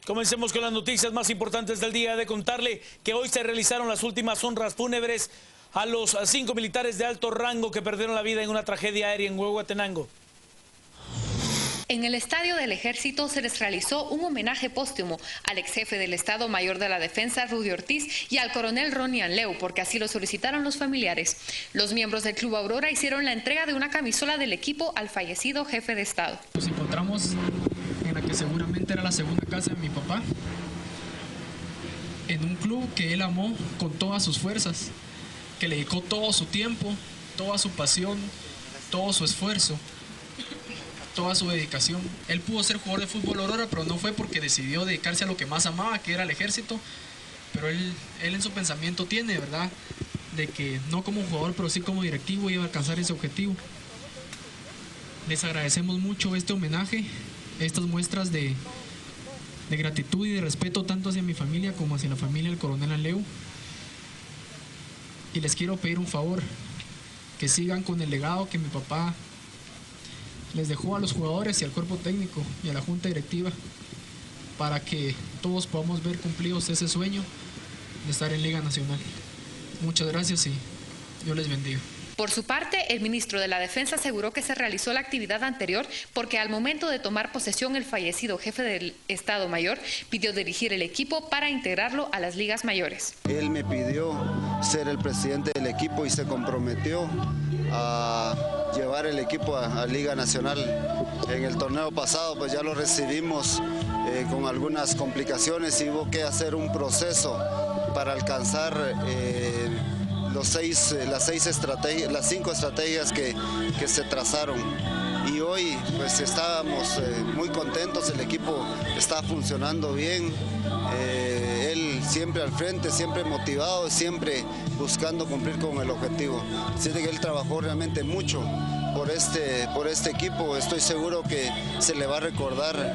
Comencemos con las noticias más importantes del día. De contarle que hoy se realizaron las últimas honras fúnebres a los 5 militares de alto rango que perdieron la vida en una tragedia aérea en Huehuetenango. En el Estadio del Ejército se les realizó un homenaje póstumo al ex jefe del Estado Mayor de la Defensa, Rudy Ortiz, y al coronel Ronnie Anleu, porque así lo solicitaron los familiares. Los miembros del Club Aurora hicieron la entrega de una camisola del equipo al fallecido jefe de Estado. Nos encontramos en la que seguramente era la segunda casa de mi papá, en un club que él amó con todas sus fuerzas, que le dedicó todo su tiempo, toda su pasión, todo su esfuerzo, toda su dedicación. Él pudo ser jugador de fútbol Aurora, pero no fue porque decidió dedicarse a lo que más amaba, que era el ejército. Pero él en su pensamiento tiene, ¿verdad?, de que no como jugador, pero sí como directivo iba a alcanzar ese objetivo. Les agradecemos mucho este homenaje, estas muestras de gratitud y de respeto tanto hacia mi familia como hacia la familia del coronel Anleu. Y les quiero pedir un favor, que sigan con el legado que mi papá les dejó a los jugadores y al cuerpo técnico y a la junta directiva, para que todos podamos ver cumplidos ese sueño de estar en Liga Nacional. Muchas gracias y Dios les bendiga. Por su parte, el ministro de la Defensa aseguró que se realizó la actividad anterior porque al momento de tomar posesión el fallecido jefe del Estado Mayor pidió dirigir el equipo para integrarlo a las ligas mayores. Él me pidió ser el presidente del equipo y se comprometió a llevar el equipo a Liga Nacional. En el torneo pasado pues ya lo recibimos con algunas complicaciones y hubo que hacer un proceso para alcanzar las 5 estrategias que se trazaron. Y hoy pues estábamos muy contentos, el equipo está funcionando bien, él siempre al frente, siempre motivado, siempre buscando cumplir con el objetivo. Siente que él trabajó realmente mucho por este equipo, estoy seguro que se le va a recordar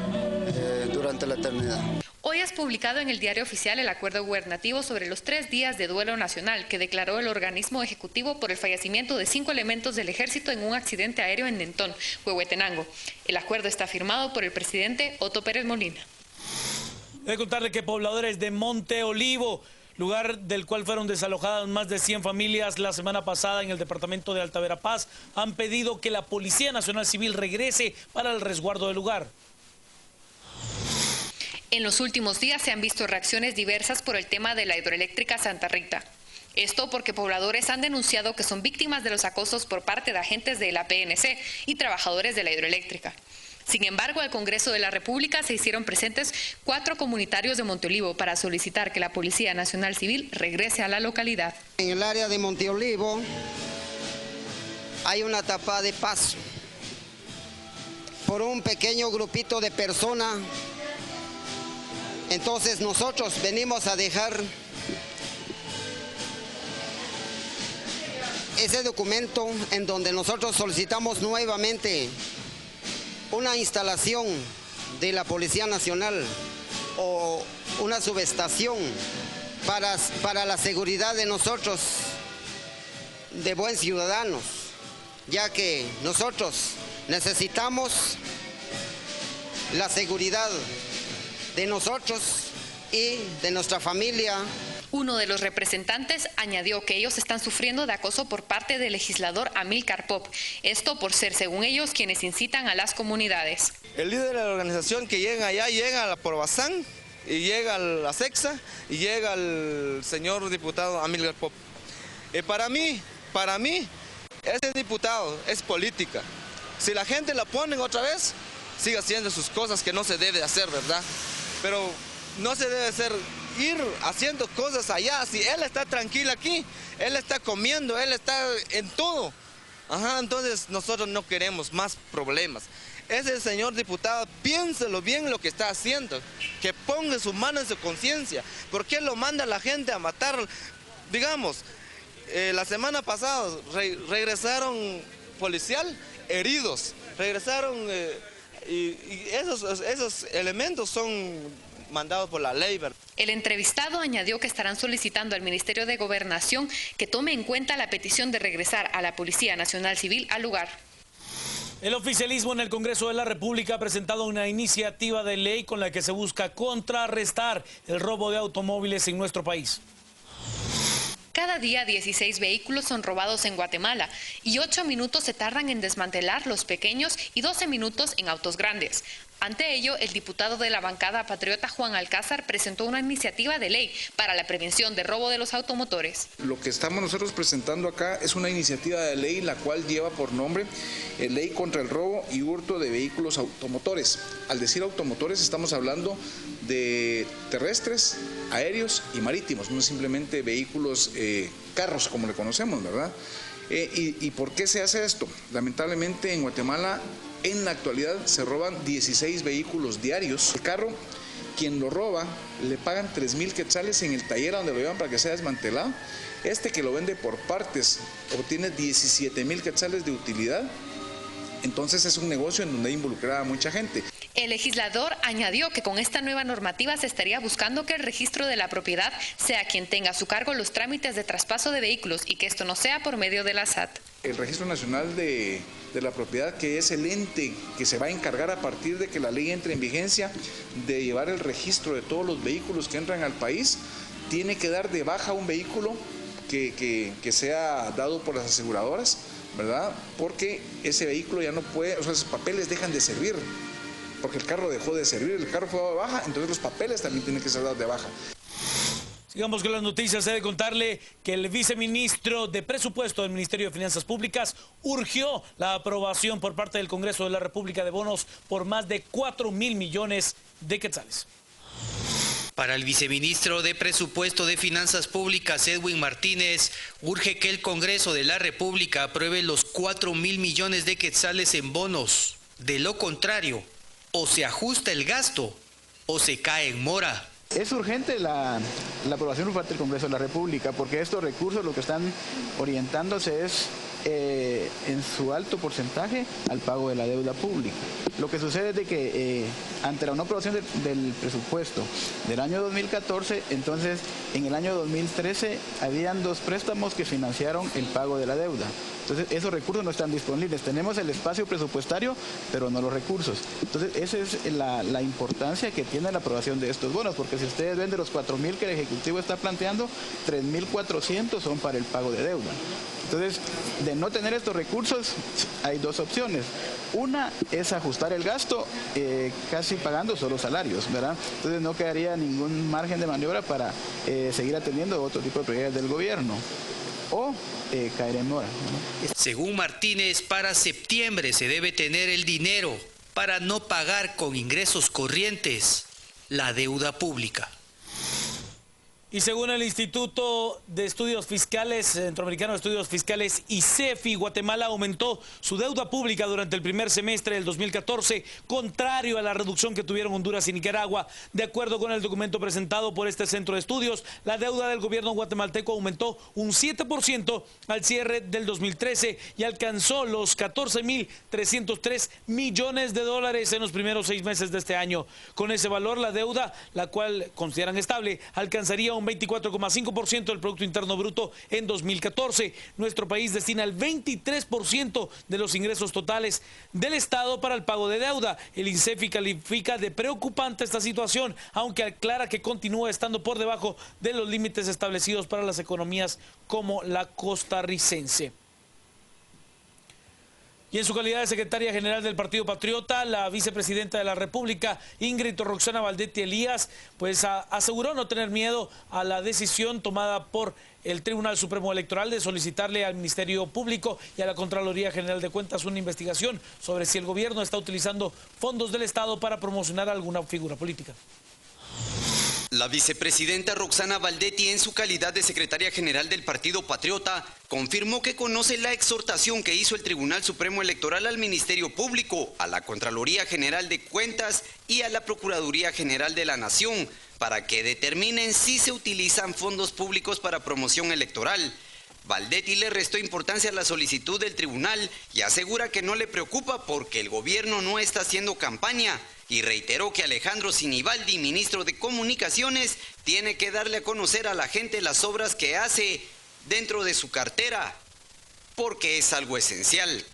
durante la eternidad. Hoy es publicado en el Diario Oficial el acuerdo gubernativo sobre los 3 días de duelo nacional que declaró el organismo ejecutivo por el fallecimiento de 5 elementos del ejército en un accidente aéreo en Nentón, Huehuetenango. El acuerdo está firmado por el presidente Otto Pérez Molina. He de contarle que pobladores de Monte Olivo, lugar del cual fueron desalojadas más de 100 familias la semana pasada en el departamento de Alta Verapaz, han pedido que la Policía Nacional Civil regrese para el resguardo del lugar. En los últimos días se han visto reacciones diversas por el tema de la hidroeléctrica Santa Rita. Esto porque pobladores han denunciado que son víctimas de los acosos por parte de agentes de la PNC y trabajadores de la hidroeléctrica. Sin embargo, al Congreso de la República se hicieron presentes 4 comunitarios de Monteolivo para solicitar que la Policía Nacional Civil regrese a la localidad. En el área de Monteolivo hay una tapa de paso por un pequeño grupito de personas. Entonces nosotros venimos a dejar ese documento en donde nosotros solicitamos nuevamente una instalación de la Policía Nacional o una subestación para la seguridad de nosotros, de buen ciudadanos, ya que nosotros necesitamos la seguridad de nosotros y de nuestra familia. Uno de los representantes añadió que ellos están sufriendo de acoso por parte del legislador Amílcar Pop. Esto por ser, según ellos, quienes incitan a las comunidades. El líder de la organización que llega allá, llega a la Porbazán, y llega a la Sexa, y llega al señor diputado Amílcar Pop. Para mí, ese diputado es política. Si la gente la ponen otra vez, sigue haciendo sus cosas que no se debe hacer, ¿verdad? Pero no se debe ir haciendo cosas allá. Si él está tranquilo aquí, él está comiendo, él está en todo. Entonces nosotros no queremos más problemas. Ese señor diputado, piénselo bien lo que está haciendo, que ponga su mano en su conciencia. ¿Por qué lo manda a la gente a matar? Digamos, la semana pasada regresaron policial heridos, regresaron... Y esos elementos son mandados por la ley. El entrevistado añadió que estarán solicitando al Ministerio de Gobernación que tome en cuenta la petición de regresar a la Policía Nacional Civil al lugar. El oficialismo en el Congreso de la República ha presentado una iniciativa de ley con la que se busca contrarrestar el robo de automóviles en nuestro país. Cada día 16 vehículos son robados en Guatemala y 8 minutos se tardan en desmantelar los pequeños y 12 minutos en autos grandes. Ante ello, el diputado de la bancada patriota Juan Alcázar presentó una iniciativa de ley para la prevención de robo de los automotores. Lo que estamos nosotros presentando acá es una iniciativa de ley la cual lleva por nombre Ley contra el robo y hurto de vehículos automotores. Al decir automotores estamos hablando de terrestres, aéreos y marítimos, no simplemente vehículos, carros como le conocemos, ¿verdad? ¿Y por qué se hace esto? Lamentablemente en Guatemala en la actualidad se roban 16 vehículos diarios. El carro, quien lo roba, le pagan 3,000 quetzales en el taller donde lo llevan para que sea desmantelado. Este que lo vende por partes obtiene 17,000 quetzales de utilidad. Entonces es un negocio en donde hay involucrada mucha gente. El legislador añadió que con esta nueva normativa se estaría buscando que el registro de la propiedad sea quien tenga a su cargo los trámites de traspaso de vehículos y que esto no sea por medio de la SAT. El Registro Nacional de la Propiedad, que es el ente que se va a encargar a partir de que la ley entre en vigencia de llevar el registro de todos los vehículos que entran al país, tiene que dar de baja un vehículo que sea dado por las aseguradoras, ¿verdad? Porque ese vehículo ya no puede, o sea, esos papeles dejan de servir, porque el carro dejó de servir, el carro fue dado de baja, entonces los papeles también tienen que ser dados de baja. Sigamos con las noticias. He de contarle que el viceministro de Presupuesto del Ministerio de Finanzas Públicas urgió la aprobación por parte del Congreso de la República de bonos por más de 4,000 millones de quetzales. Para el viceministro de Presupuesto de Finanzas Públicas, Edwin Martínez, urge que el Congreso de la República apruebe los 4,000 millones de quetzales en bonos. De lo contrario, o se ajusta el gasto o se cae en mora. Es urgente la aprobación por parte del Congreso de la República, porque estos recursos lo que están orientándose es en su alto porcentaje al pago de la deuda pública. Lo que sucede es de que ante la no aprobación del presupuesto del año 2014, entonces en el año 2013 habían 2 préstamos que financiaron el pago de la deuda. Entonces esos recursos no están disponibles. Tenemos el espacio presupuestario, pero no los recursos. Entonces esa es la importancia que tiene la aprobación de estos bonos, porque si ustedes ven de los 4,000 que el Ejecutivo está planteando, 3,400 son para el pago de deuda. Entonces, de no tener estos recursos, hay 2 opciones. Una es ajustar el gasto, casi pagando solo salarios, ¿verdad? Entonces no quedaría ningún margen de maniobra para seguir atendiendo otro tipo de prioridades del gobierno. O caer en mora, ¿no? Según Martínez, para septiembre se debe tener el dinero para no pagar con ingresos corrientes la deuda pública. Y según el Instituto de Estudios Fiscales, Centroamericano de Estudios Fiscales, ICEFI, Guatemala aumentó su deuda pública durante el primer semestre del 2014, contrario a la reducción que tuvieron Honduras y Nicaragua. De acuerdo con el documento presentado por este centro de estudios, la deuda del gobierno guatemalteco aumentó un 7% al cierre del 2013 y alcanzó los 14,303 millones de dólares en los primeros 6 meses de este año. Con ese valor, la deuda, la cual consideran estable, alcanzaría un 24,5% del Producto Interno Bruto en 2014. Nuestro país destina el 23% de los ingresos totales del Estado para el pago de deuda. El INCEFI califica de preocupante esta situación, aunque aclara que continúa estando por debajo de los límites establecidos para las economías como la costarricense. Y en su calidad de secretaria general del Partido Patriota, la vicepresidenta de la República, Ingrid Roxana Valdetti Elías, pues aseguró no tener miedo a la decisión tomada por el Tribunal Supremo Electoral de solicitarle al Ministerio Público y a la Contraloría General de Cuentas una investigación sobre si el gobierno está utilizando fondos del Estado para promocionar alguna figura política. La vicepresidenta Roxana Valdetti, en su calidad de secretaria general del Partido Patriota, confirmó que conoce la exhortación que hizo el Tribunal Supremo Electoral al Ministerio Público, a la Contraloría General de Cuentas y a la Procuraduría General de la Nación para que determinen si se utilizan fondos públicos para promoción electoral. Valdetti le restó importancia a la solicitud del tribunal y asegura que no le preocupa porque el gobierno no está haciendo campaña y reiteró que Alejandro Sinibaldi, ministro de Comunicaciones, tiene que darle a conocer a la gente las obras que hace dentro de su cartera porque es algo esencial.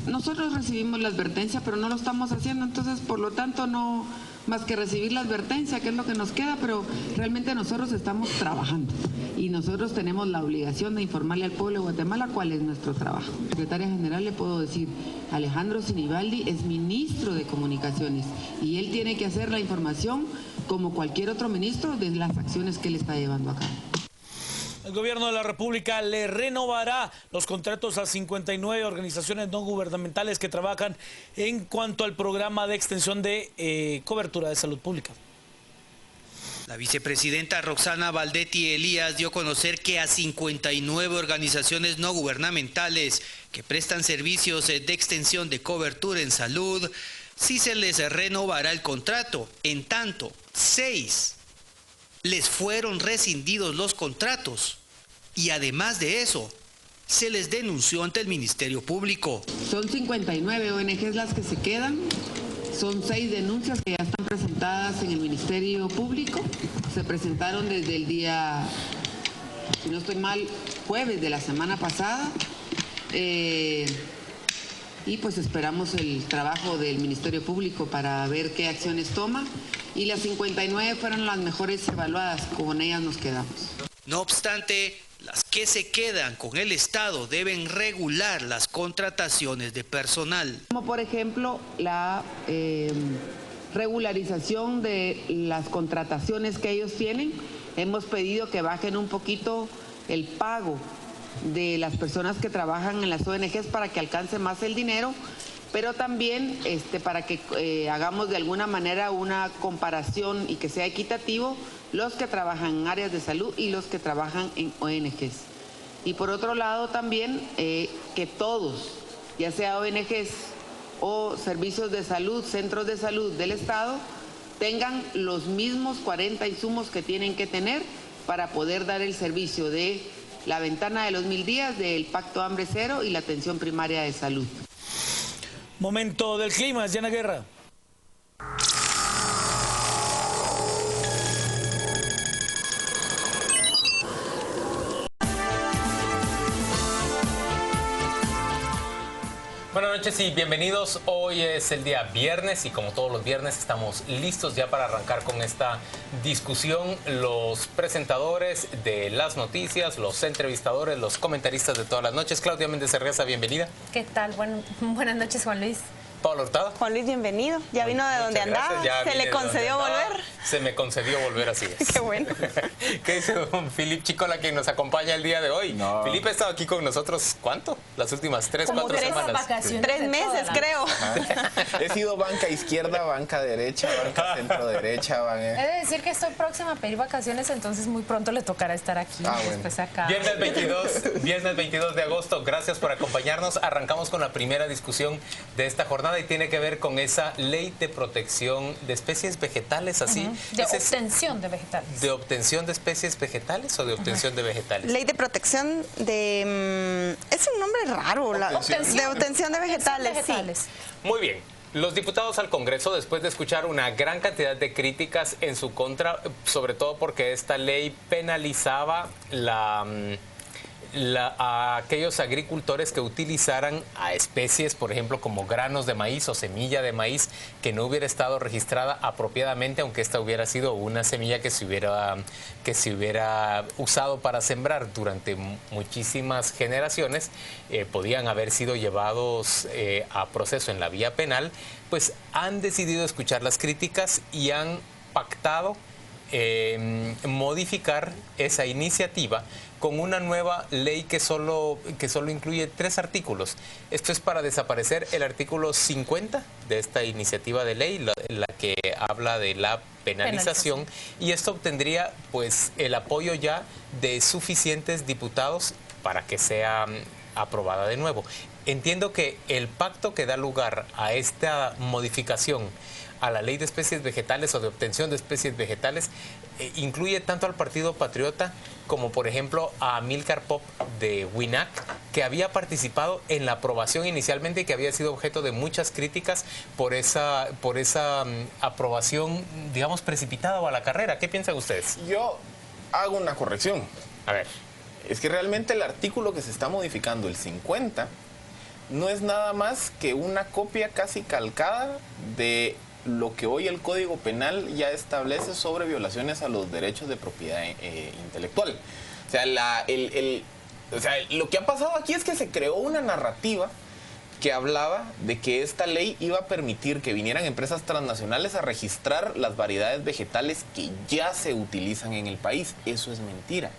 Nosotros recibimos la advertencia, pero no lo estamos haciendo, entonces por lo tanto no más que recibir la advertencia, que es lo que nos queda, pero realmente nosotros estamos trabajando y nosotros tenemos la obligación de informarle al pueblo de Guatemala cuál es nuestro trabajo. Secretaria General, le puedo decir, Alejandro Sinibaldi es ministro de Comunicaciones y él tiene que hacer la información como cualquier otro ministro de las acciones que él está llevando a cabo. El gobierno de la República le renovará los contratos a 59 organizaciones no gubernamentales que trabajan en cuanto al programa de extensión de cobertura de salud pública. La vicepresidenta Roxana Valdetti Elías dio a conocer que a 59 organizaciones no gubernamentales que prestan servicios de extensión de cobertura en salud, sí se les renovará el contrato. En tanto, 6 les fueron rescindidos los contratos y además de eso, se les denunció ante el Ministerio Público. Son 59 ONGs las que se quedan, son 6 denuncias que ya están presentadas en el Ministerio Público, se presentaron desde el día, si no estoy mal, jueves de la semana pasada, y pues esperamos el trabajo del Ministerio Público para ver qué acciones toma. Y las 59 fueron las mejores evaluadas, con ellas nos quedamos. No obstante, las que se quedan con el Estado deben regular las contrataciones de personal. Como por ejemplo la regularización de las contrataciones que ellos tienen. Hemos pedido que bajen un poquito el pago de las personas que trabajan en las ONGs para que alcance más el dinero, pero también para que hagamos de alguna manera una comparación y que sea equitativo los que trabajan en áreas de salud y los que trabajan en ONGs. Y por otro lado también que todos, ya sea ONGs o servicios de salud, centros de salud del Estado, tengan los mismos 40 insumos que tienen que tener para poder dar el servicio de la ventana de los 1000 días, del Pacto Hambre Cero y la atención primaria de salud. Momento del clima, Diana Guerra. Buenas noches y bienvenidos. Hoy es el día viernes y como todos los viernes estamos listos ya para arrancar con esta discusión. Los presentadores de las noticias, los entrevistadores, los comentaristas de todas las noches. Claudia Méndez Herreza, bienvenida. ¿Qué tal? Buenas noches, Juan Luis. Pablo Hurtado. Juan Luis, bienvenido. Ya vino de donde andaba. ¿Se le concedió volver? Se me concedió volver, así es. Qué bueno. ¿Qué dice don Filip Chicola, quien nos acompaña el día de hoy? No. Filip ha estado aquí con nosotros, ¿cuánto? Las últimas 3, 4 semanas. 3 meses, creo. He sido banca izquierda, banca derecha, banca centro derecha. He de decir que estoy próxima a pedir vacaciones, entonces muy pronto le tocará estar aquí. Después acá. Viernes 22 de agosto. Gracias por acompañarnos. Arrancamos con la primera discusión de esta jornada y tiene que ver con esa ley de protección de especies vegetales, así. De obtención de vegetales. ¿De obtención de especies vegetales o de obtención de vegetales? Ley de protección de... es un nombre raro. De obtención de vegetales, sí. Muy bien. Los diputados al Congreso, después de escuchar una gran cantidad de críticas en su contra, sobre todo porque esta ley penalizaba a aquellos agricultores que utilizaran a especies, por ejemplo, como granos de maíz o semilla de maíz que no hubiera estado registrada apropiadamente, aunque esta hubiera sido una semilla que se hubiera usado para sembrar durante muchísimas generaciones, podían haber sido llevados a proceso en la vía penal. Pues han decidido escuchar las críticas y han pactado modificar esa iniciativa con una nueva ley que solo incluye 3 artículos. Esto es para desaparecer el artículo 50 de esta iniciativa de ley, la que habla de la penalización, y esto obtendría pues el apoyo ya de suficientes diputados para que sea aprobada de nuevo. Entiendo que el pacto que da lugar a esta modificación a la ley de especies vegetales o de obtención de especies vegetales incluye tanto al Partido Patriota como, por ejemplo, a Amílcar Pop de WINAC, que había participado en la aprobación inicialmente y que había sido objeto de muchas críticas por esa aprobación, digamos, precipitada o a la carrera. ¿Qué piensan ustedes? Yo hago una corrección. A ver. Es que realmente el artículo que se está modificando, el 50, no es nada más que una copia casi calcada de lo que hoy el Código Penal ya establece sobre violaciones a los derechos de propiedad intelectual. O sea, lo que ha pasado aquí es que se creó una narrativa que hablaba de que esta ley iba a permitir que vinieran empresas transnacionales a registrar las variedades vegetales que ya se utilizan en el país. Eso es mentira.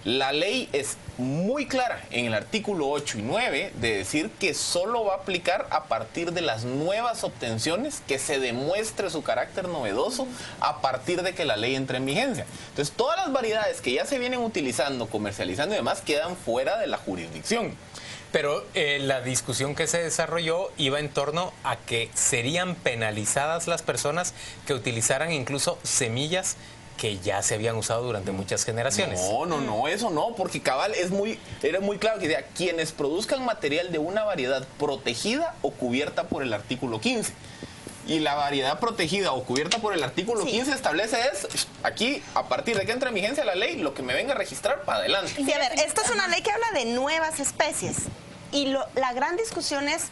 La ley es muy clara en el artículo 8 y 9 de decir que solo va a aplicar a partir de las nuevas obtenciones, que se demuestre su carácter novedoso a partir de que la ley entre en vigencia. Entonces, todas las variedades que ya se vienen utilizando, comercializando y demás quedan fuera de la jurisdicción. Pero la discusión que se desarrolló iba en torno a que serían penalizadas las personas que utilizaran incluso semillas que ya se habían usado durante muchas generaciones. No, eso no, porque cabal era muy claro que decía, quienes produzcan material de una variedad protegida o cubierta por el artículo 15. Y la variedad protegida o cubierta por el artículo 15 establece aquí, a partir de que entre en vigencia la ley, lo que me venga a registrar para adelante. Sí, a ver, esta es una ley que habla de nuevas especies. Y la gran discusión es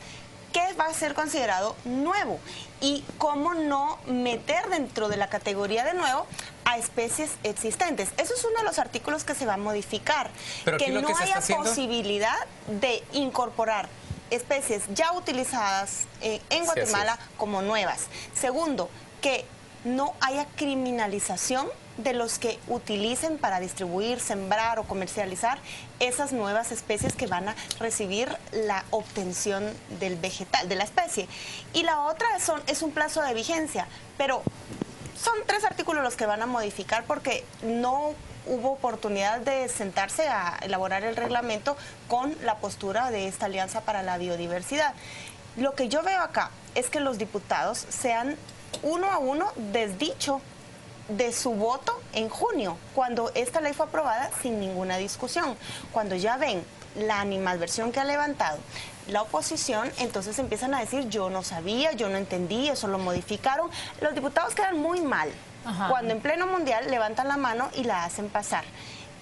qué va a ser considerado nuevo y cómo no meter dentro de la categoría de nuevo a especies existentes. Eso es uno de los artículos que se va a modificar. Pero que no haya posibilidad de incorporar especies ya utilizadas en Guatemala como nuevas. Segundo, que no haya criminalización de los que utilicen para distribuir, sembrar o comercializar esas nuevas especies que van a recibir la obtención del vegetal, de la especie. Y la otra es un plazo de vigencia, pero son 3 artículos los que van a modificar porque no hubo oportunidad de sentarse a elaborar el reglamento con la postura de esta Alianza para la Biodiversidad. Lo que yo veo acá es que los diputados se han uno a uno desdicho de su voto en junio, cuando esta ley fue aprobada sin ninguna discusión. Cuando ya ven la animadversión que ha levantado la oposición, entonces empiezan a decir, yo no sabía, yo no entendí, eso lo modificaron. Los diputados quedan muy mal cuando en pleno mundial levantan la mano y la hacen pasar.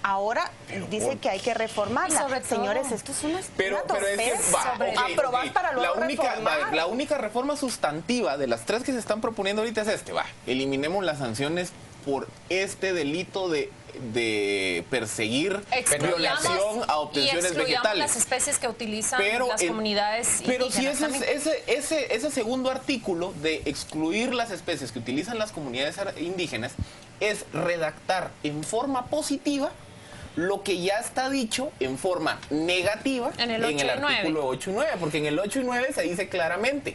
Ahora dice que hay que reformarla. Señores, esto es una pero es que aprobar para luego reformar. La única reforma sustantiva de las 3 que se están proponiendo ahorita es eliminemos las sanciones por este delito de perseguir violación a obtenciones vegetales. Las especies que utilizan las comunidades pero indígenas. Si ese segundo artículo de excluir las especies que utilizan las comunidades indígenas es redactar en forma positiva lo que ya está dicho en forma negativa en el artículo 8 y 9, porque en el 8 y 9 se dice claramente,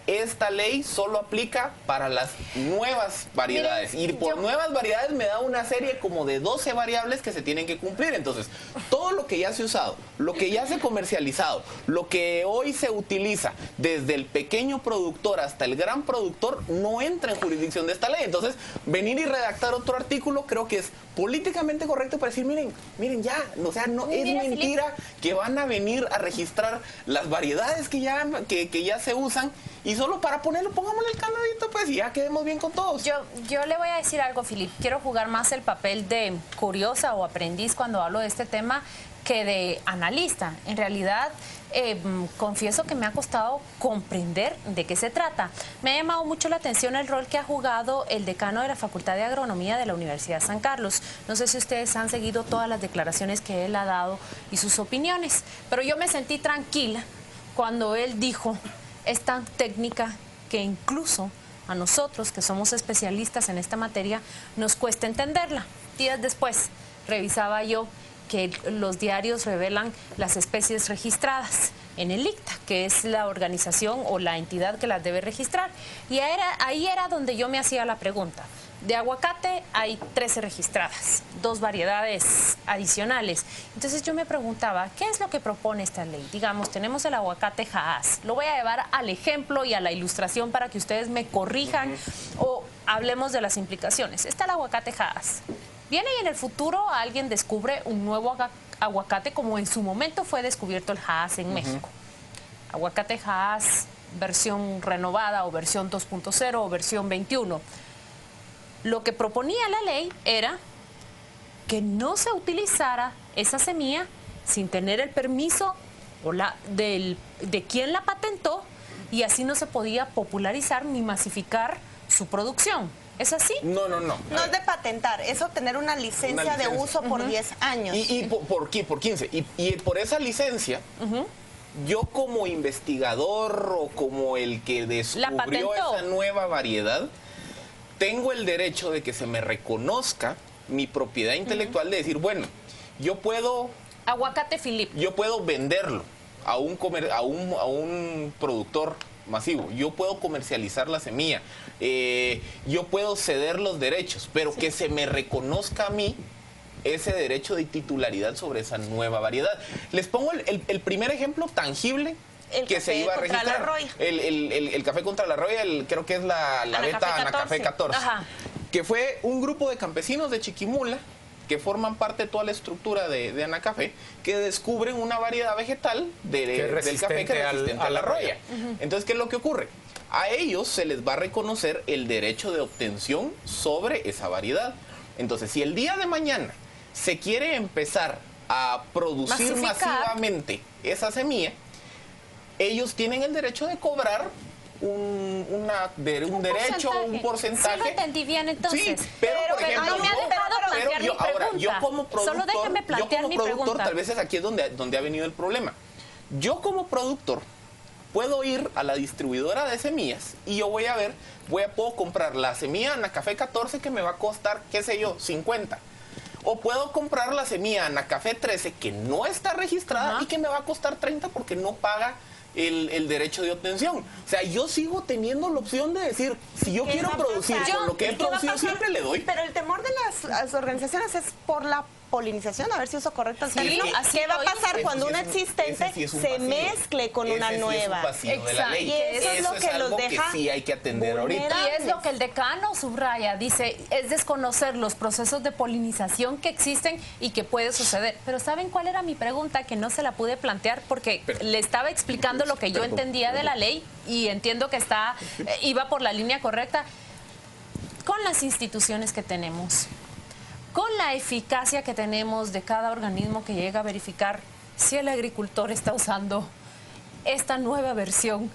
esta ley solo aplica para las nuevas variedades. Y por nuevas variedades me da una serie como de 12 variables que se tienen que cumplir. Entonces, todo lo que ya se ha usado, lo que ya se ha comercializado, lo que hoy se utiliza, desde el pequeño productor hasta el gran productor, no entra en jurisdicción de esta ley. Entonces, venir y redactar otro artículo creo que es políticamente correcto para decir, miren ya, o sea, no es mentira que van a venir a registrar las variedades que ya se usan. Y solo para ponerlo, pongámosle el candadito, pues, y ya quedemos bien con todos. Yo le voy a decir algo, Filip. Quiero jugar más el papel de curiosa o aprendiz cuando hablo de este tema que de analista. En realidad, confieso que me ha costado comprender de qué se trata. Me ha llamado mucho la atención el rol que ha jugado el decano de la Facultad de Agronomía de la Universidad San Carlos. No sé si ustedes han seguido todas las declaraciones que él ha dado y sus opiniones, pero yo me sentí tranquila cuando él dijo: es tan técnica que incluso a nosotros, que somos especialistas en esta materia, nos cuesta entenderla. Días después, revisaba yo que los diarios revelan las especies registradas en el ICTA, que es la organización o la entidad que las debe registrar. Y ahí era donde yo me hacía la pregunta. De aguacate hay 13 registradas, 2 variedades adicionales. Entonces yo me preguntaba, ¿qué es lo que propone esta ley? Digamos, tenemos el aguacate Hass. Lo voy a llevar al ejemplo y a la ilustración para que ustedes me corrijan o hablemos de las implicaciones. Está el aguacate Hass. Viene y en el futuro alguien descubre un nuevo aguacate, como en su momento fue descubierto el Hass en México. Aguacate Hass, versión renovada o versión 2.0 o versión 21. Lo que proponía la ley era que no se utilizara esa semilla sin tener el permiso o de quién la patentó, y así no se podía popularizar ni masificar su producción. ¿Es así? No. No es de patentar, es obtener una licencia de uso por 10 años. ¿Y por 15? Y por esa licencia, yo como investigador o como el que descubrió esa nueva variedad, tengo el derecho de que se me reconozca mi propiedad intelectual, de decir, bueno, yo puedo... Aguacate Philip. Yo puedo venderlo a un productor masivo, yo puedo comercializar la semilla, yo puedo ceder los derechos, pero que se me reconozca a mí ese derecho de titularidad sobre esa nueva variedad. Les pongo el primer ejemplo tangible que se iba a registrar. El café contra la roya, creo que es la beta Anacafé 14, que fue un grupo de campesinos de Chiquimula que forman parte de toda la estructura de Anacafé, que descubren una variedad vegetal del café que es resistente a la roya. Entonces, ¿qué es lo que ocurre? A ellos se les va a reconocer el derecho de obtención sobre esa variedad. Entonces, si el día de mañana se quiere empezar a producir masivamente esa semilla, ellos tienen el derecho de cobrar un derecho, un porcentaje. Sí lo entendí bien, entonces. Sí, pero por ejemplo, yo como productor, tal vez es aquí donde ha venido el problema. Yo como productor puedo ir a la distribuidora de semillas y yo puedo comprar la semilla Anacafé 14 que me va a costar, qué sé yo, 50. O puedo comprar la semilla Anacafé 13 que no está registrada y que me va a costar 30 porque no paga el derecho de obtención. O sea, yo sigo teniendo la opción de decir, si yo quiero producir con lo que he producido, siempre le doy. Pero el temor de las organizaciones es por la polinización, a ver si uso correcto el término. ¿Qué va a pasar cuando una existente se mezcle con una nueva? Exacto. Y eso es lo que los deja. Que sí hay que atender ahorita. Y es lo que el decano subraya, dice, es desconocer los procesos de polinización que existen y que puede suceder. Pero ¿saben cuál era mi pregunta? Que no se la pude plantear porque le estaba explicando lo que yo entendía de la ley y entiendo que iba por la línea correcta. Con las instituciones que tenemos, con la eficacia que tenemos de cada organismo que llega a verificar si el agricultor está usando esta nueva versión,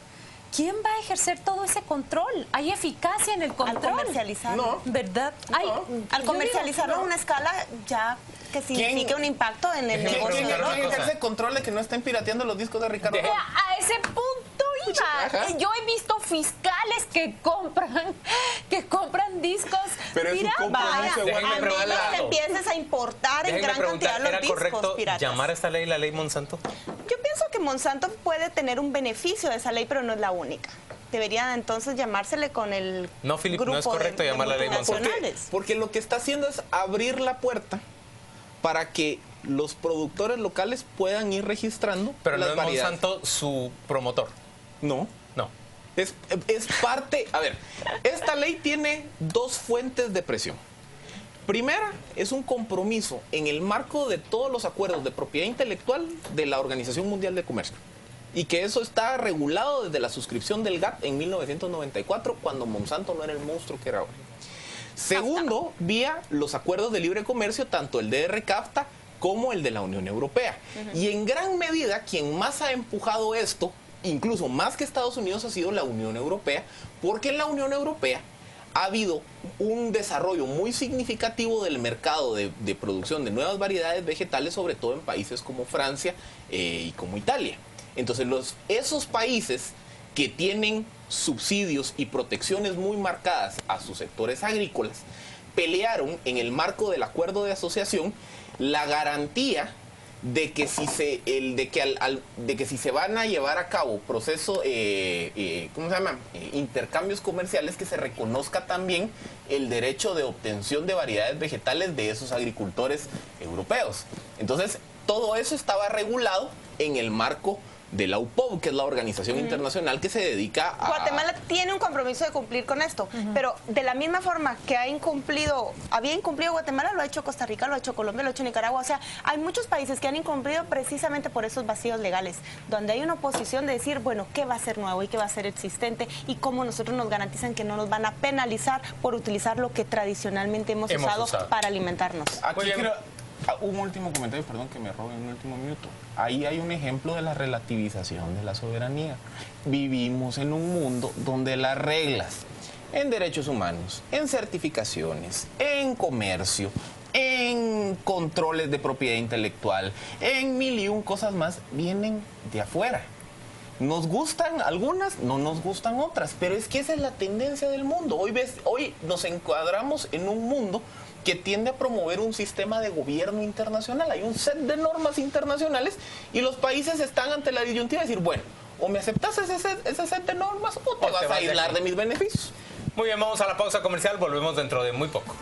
¿quién va a ejercer todo ese control? ¿Hay eficacia en el control? Al comercializarlo. No. ¿Verdad? Al comercializarlo a una escala ya que signifique un impacto en el negocio. ¿Quién ejerce control de que no estén pirateando los discos de Ricardo? A ese punto iba. Yo he visto fiscales que compran discos piratas. Que empieces a importar en gran cantidad los discos piratas. ¿Era correcto llamar a esta ley la ley Monsanto? Yo pienso que Monsanto puede tener un beneficio de esa ley, pero no es la única. Debería entonces llamársele con el No, Philip, no es correcto llamar la ley Monsanto. Porque lo que está haciendo es abrir la puerta para que los productores locales puedan ir registrando pero las variedades. Pero no es Monsanto su promotor. No. Es parte... A ver, esta ley tiene dos fuentes de presión. Primera, es un compromiso en el marco de todos los acuerdos de propiedad intelectual de la Organización Mundial de Comercio. Y que eso está regulado desde la suscripción del GATT en 1994, cuando Monsanto no era el monstruo que era ahora. Segundo, vía los acuerdos de libre comercio, tanto el DR-CAFTA como el de la Unión Europea. Y en gran medida, quien más ha empujado esto, incluso más que Estados Unidos, ha sido la Unión Europea, porque en la Unión Europea ha habido un desarrollo muy significativo del mercado de producción de nuevas variedades vegetales, sobre todo en países como Francia y como Italia. Entonces, esos países que tienen subsidios y protecciones muy marcadas a sus sectores agrícolas, pelearon en el marco del acuerdo de asociación la garantía de que si se van a llevar a cabo procesos, intercambios comerciales, que se reconozca también el derecho de obtención de variedades vegetales de esos agricultores europeos. Entonces, todo eso estaba regulado en el marco de la UPOV, que es la organización internacional que se dedica a... Guatemala tiene un compromiso de cumplir con esto, pero de la misma forma que había incumplido Guatemala, lo ha hecho Costa Rica, lo ha hecho Colombia, lo ha hecho Nicaragua. O sea, hay muchos países que han incumplido precisamente por esos vacíos legales, donde hay una oposición de decir, bueno, ¿qué va a ser nuevo y qué va a ser existente? Y cómo nosotros nos garantizan que no nos van a penalizar por utilizar lo que tradicionalmente hemos usado para alimentarnos. Aquí Un último comentario, perdón que me robe un último minuto. Ahí hay un ejemplo de la relativización de la soberanía. Vivimos en un mundo donde las reglas en derechos humanos, en certificaciones, en comercio, en controles de propiedad intelectual, en 1001 cosas más, vienen de afuera. Nos gustan algunas, no nos gustan otras, pero es que esa es la tendencia del mundo. Hoy nos encuadramos en un mundo que tiende a promover un sistema de gobierno internacional. Hay un set de normas internacionales y los países están ante la disyuntiva de decir, bueno, o me aceptas ese set de normas o te vas a aislar de mis beneficios. Muy bien, vamos a la pausa comercial, volvemos dentro de muy poco.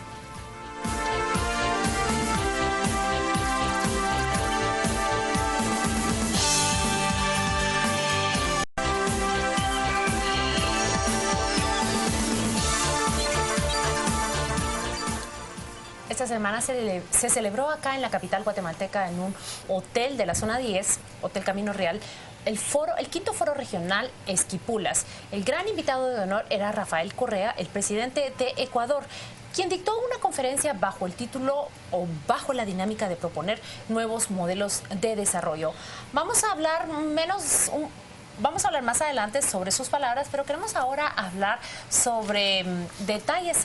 Esta semana se celebró acá en la capital guatemalteca, en un hotel de la zona 10, Hotel Camino Real, el quinto foro regional Esquipulas. El gran invitado de honor era Rafael Correa, el presidente de Ecuador, quien dictó una conferencia bajo el título o bajo la dinámica de proponer nuevos modelos de desarrollo. Vamos a hablar más adelante sobre sus palabras, pero queremos ahora hablar sobre detalles